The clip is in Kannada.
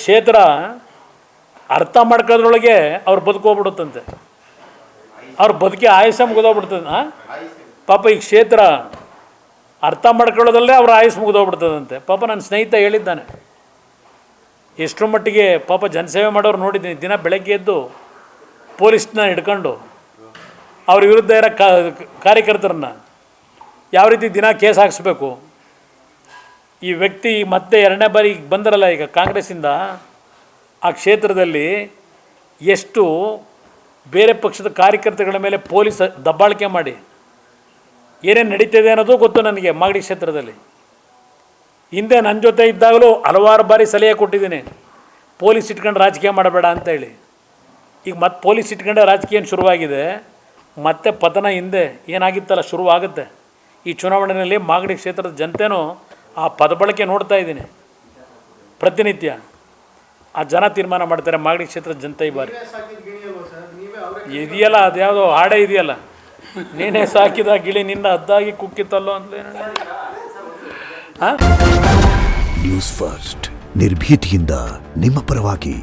ಕ್ಷೇತ್ರ ಅರ್ಥ ಮಾಡ್ಕೊಳ್ಳೋದ್ರೊಳಗೆ ಅವ್ರು ಬದುಕೋಗ್ಬಿಡುತ್ತಂತೆ, ಅವ್ರ ಬದುಕಿ ಆಯುಷ ಮುಗಿದೋಗ್ಬಿಡ್ತದೆ. ಪಾಪ ಈ ಕ್ಷೇತ್ರ ಅರ್ಥ ಮಾಡ್ಕೊಳ್ಳೋದಲ್ಲೇ ಅವ್ರ ಆಯುಷ್ ಮುಗಿದೋಗ್ಬಿಡ್ತದಂತೆ. ಪಾಪ ನನ್ನ ಸ್ನೇಹಿತ ಹೇಳಿದ್ದಾನೆ, ಎಷ್ಟರ ಮಟ್ಟಿಗೆ ಪಾಪ ಜನಸೇವೆ ಮಾಡೋರು ನೋಡಿದ್ದೀನಿ. ದಿನ ಬೆಳಗ್ಗೆ ಎದ್ದು ಪೊಲೀಸ್ನ ಹಿಡ್ಕೊಂಡು ಅವ್ರ ವಿರುದ್ಧ ಇರೋ ಕಾರ್ಯಕರ್ತರನ್ನ ಯಾವ ರೀತಿ ದಿನ ಕೇಸ್ ಹಾಕಿಸ್ಬೇಕು. ಈ ವ್ಯಕ್ತಿ ಮತ್ತೆ ಎರಡನೇ ಬಾರಿ ಬಂದರಲ್ಲ ಈಗ ಕಾಂಗ್ರೆಸ್ಸಿಂದ, ಆ ಕ್ಷೇತ್ರದಲ್ಲಿ ಎಷ್ಟು ಬೇರೆ ಪಕ್ಷದ ಕಾರ್ಯಕರ್ತಗಳ ಮೇಲೆ ಪೊಲೀಸ್ ದಬ್ಬಾಳಿಕೆ ಮಾಡಿ ಏನೇನು ನಡೀತಿದೆ ಅನ್ನೋದು ಗೊತ್ತು ನನಗೆ. ಮಾಗಡಿ ಕ್ಷೇತ್ರದಲ್ಲಿ ಹಿಂದೆ ನನ್ನ ಜೊತೆ ಇದ್ದಾಗಲೂ ಹಲವಾರು ಬಾರಿ ಸಲಹೆ ಕೊಟ್ಟಿದ್ದೀನಿ, ಪೊಲೀಸ್ ಇಟ್ಕೊಂಡು ರಾಜಕೀಯ ಮಾಡಬೇಡ ಅಂತೇಳಿ. ಈಗ ಮತ್ತೆ ಪೊಲೀಸ್ ಇಟ್ಕೊಂಡೆ ರಾಜಕೀಯ ಶುರುವಾಗಿದೆ, ಮತ್ತೆ ಪತನ ಹಿಂದೆ ಏನಾಗಿತ್ತಲ್ಲ ಶುರುವಾಗುತ್ತೆ. ಈ ಚುನಾವಣೆಯಲ್ಲಿ ಮಾಗಡಿ ಕ್ಷೇತ್ರದ ಜನತೆನೂ ಆ ಪದಬಳಕೆ ನೋಡ್ತಾ ಇದ್ದೀನಿ ಪ್ರತಿನಿತ್ಯ. ಆ ಜನ ತೀರ್ಮಾನ ಮಾಡ್ತಾರೆ ಮಾಗಡಿ ಕ್ಷೇತ್ರದ ಜನತೆ ಈ ಬಾರಿ. ಇದೆಯಲ್ಲ ಅದ್ಯಾವುದೋ ಹಾಡೇ ಇದೆಯಲ್ಲ, ನೀನೇ ಸಾಕಿದ ಗಿಳಿ ನಿನ್ನ ಹದ್ದಾಗಿ ಕುಕ್ಕಿತ್ತಲ್ಲೋ ಅಂತ. ನ್ಯೂಸ್ ಫಸ್ಟ್ ನಿರ್ಭೀತಿಯಿಂದ ನಿಮ್ಮ ಪರವಾಗಿ.